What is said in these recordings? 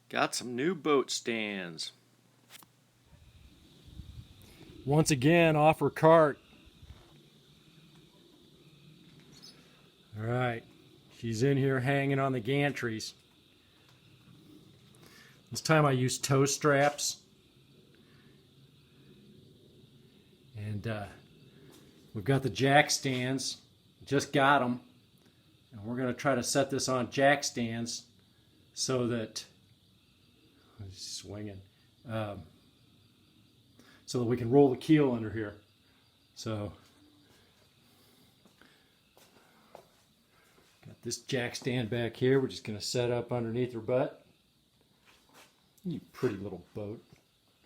Got some new boat stands. Once again, off her cart. All right, she's in here hanging on the gantries. This time I used toe straps. And we've got the jack stands. Just got them. And we're going to try to set this on jack stands so that swinging, so that we can roll the keel under here. So got this jack stand back here. We're just going to set up underneath her butt. You pretty little boat.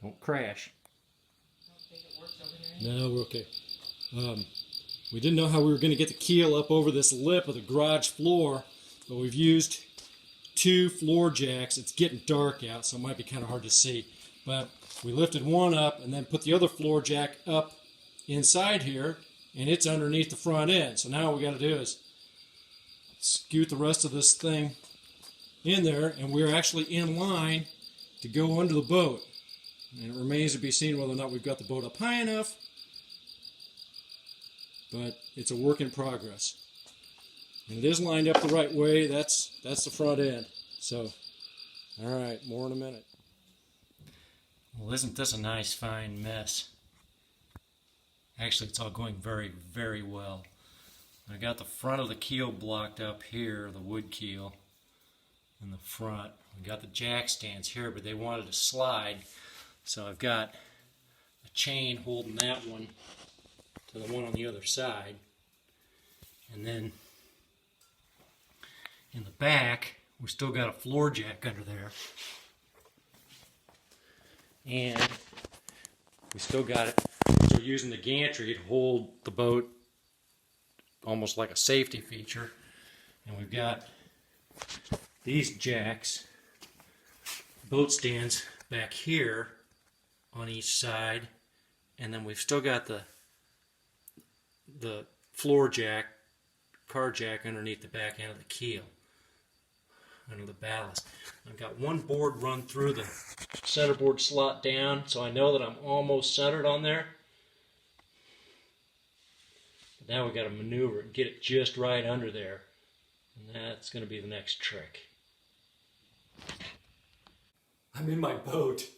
Don't crash. No, we're okay. We didn't know how we were going to get the keel up over this lip of the garage floor, but we've used 2 floor jacks. It's getting dark out, so it might be kind of hard to see. But we lifted one up and then put the other floor jack up inside here, and it's underneath the front end. So now what we got to do is scoot the rest of this thing in there, and we're actually in line to go under the boat. And it remains to be seen whether or not we've got the boat up high enough, but it's a work in progress. And it is lined up the right way. That's the front end. So, all right, more in a minute. Well, isn't this a nice, fine mess? Actually, it's all going very, very well. I got the front of the keel blocked up here, the wood keel in the front. We got the jack stands here, but they wanted to slide. So I've got a chain holding that one to the one on the other side. And then in the back, we still got a floor jack under there. And we still got it. So we're using the gantry to hold the boat almost like a safety feature. And we've got these jacks, boat stands back here on each side, and then we've still got the floor jack, car jack underneath the back end of the keel, under the ballast. I've got one board run through the centerboard slot down, so I know that I'm almost centered on there. But now we've got to maneuver and get it just right under there, and that's going to be the next trick. I'm in my boat.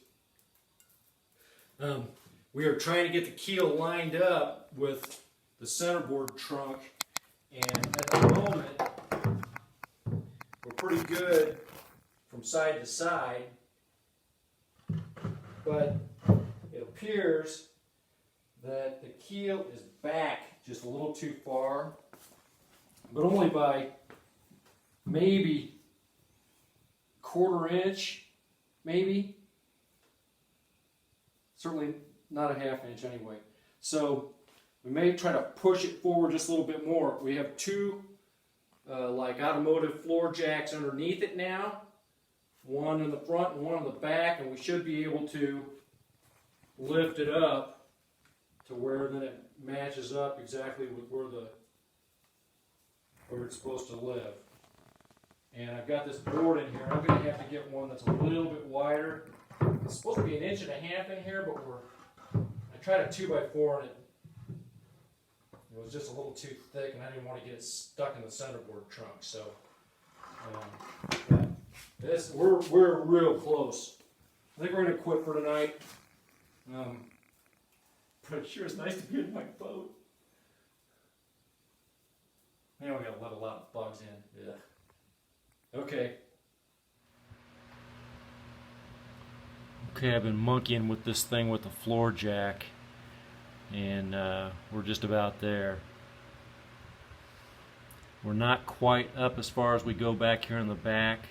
We are trying to get the keel lined up with the centerboard trunk, and at the moment we're pretty good from side to side, but it appears that the keel is back just a little too far, but only by maybe 1/4 inch, maybe. Certainly not a 1/2 inch anyway. So we may try to push it forward just a little bit more. We have 2 like automotive floor jacks underneath it now. One in the front and one in the back, and we should be able to lift it up to where then it matches up exactly with where it's supposed to live. And I've got this board in here. I'm going to have to get one that's a little bit wider. It's supposed to be 1.5 inches in here, but I tried a 2x4 and it was just a little too thick, and I didn't want to get it stuck in the centerboard trunk. So we're real close. I think we're going to quit for tonight. But it sure is nice to be in my boat. Now we got to let a lot of bugs in. Yeah. Okay. Okay, I've been monkeying with this thing with the floor jack, and we're just about there. We're not quite up as far as we go back here in the back,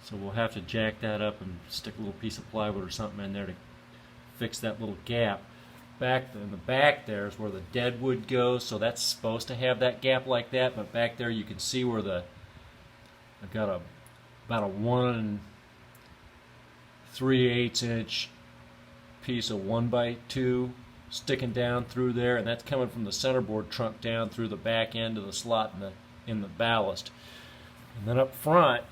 so we'll have to jack that up and stick a little piece of plywood or something in there to fix that little gap. Back in the back there is where the dead wood goes, so that's supposed to have that gap like that, but back there you can see where I've got about a 1 3/8 inch piece of 1x2 sticking down through there, and that's coming from the centerboard trunk down through the back end of the slot in the ballast. And then up front,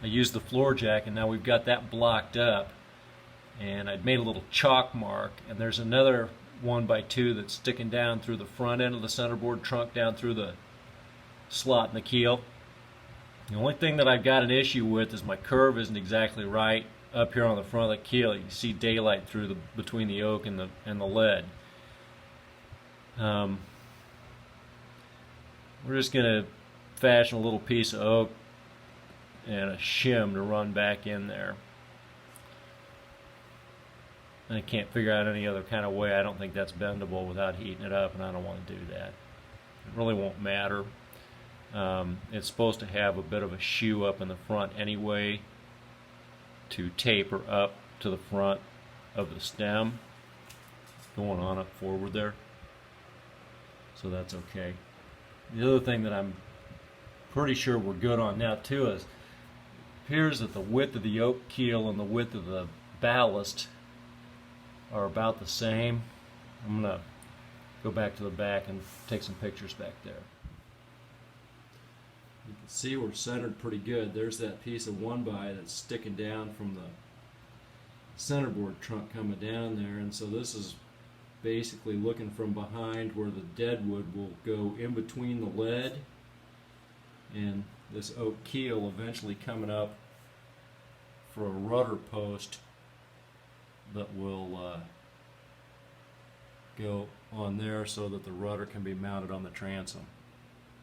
I used the floor jack, and now we've got that blocked up. And I'd made a little chalk mark, and there's another 1x2 that's sticking down through the front end of the centerboard trunk, down through the slot in the keel. The only thing that I've got an issue with is my curve isn't exactly right up here on the front of the keel. You can see daylight through between the oak and the lead. We're just going to fashion a little piece of oak and a shim to run back in there. I can't figure out any other kind of way. I don't think that's bendable without heating it up, and I don't want to do that. It really won't matter. It's supposed to have a bit of a shoe up in the front anyway to taper up to the front of the stem going on up forward there. So that's okay. The other thing that I'm pretty sure we're good on now too is it appears that the width of the oak keel and the width of the ballast are about the same. I'm going to go back to the back and take some pictures back there. You can see we're centered pretty good. There's that piece of 1x that's sticking down from the centerboard trunk coming down there, and so this is basically looking from behind where the deadwood will go in between the lead and this oak keel, eventually coming up for a rudder post that will go on there so that the rudder can be mounted on the transom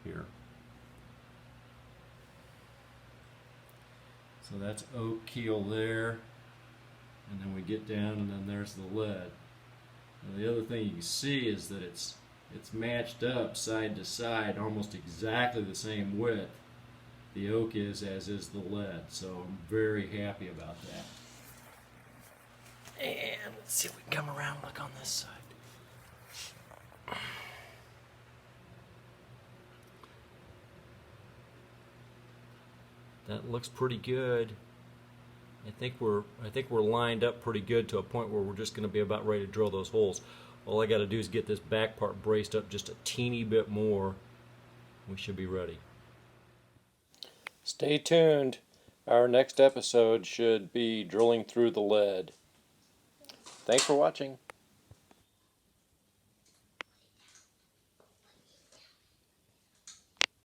here. So that's oak keel there, and then we get down and then there's the lead. Now the other thing you can see is that it's matched up side to side, almost exactly the same width the oak is as is the lead, so I'm very happy about that. And let's see if we can come around and look on this side. That looks pretty good. I think we're lined up pretty good to a point where we're just going to be about ready to drill those holes. All I got to do is get this back part braced up just a teeny bit more. We should be ready. Stay tuned. Our next episode should be drilling through the lead. Thanks for watching.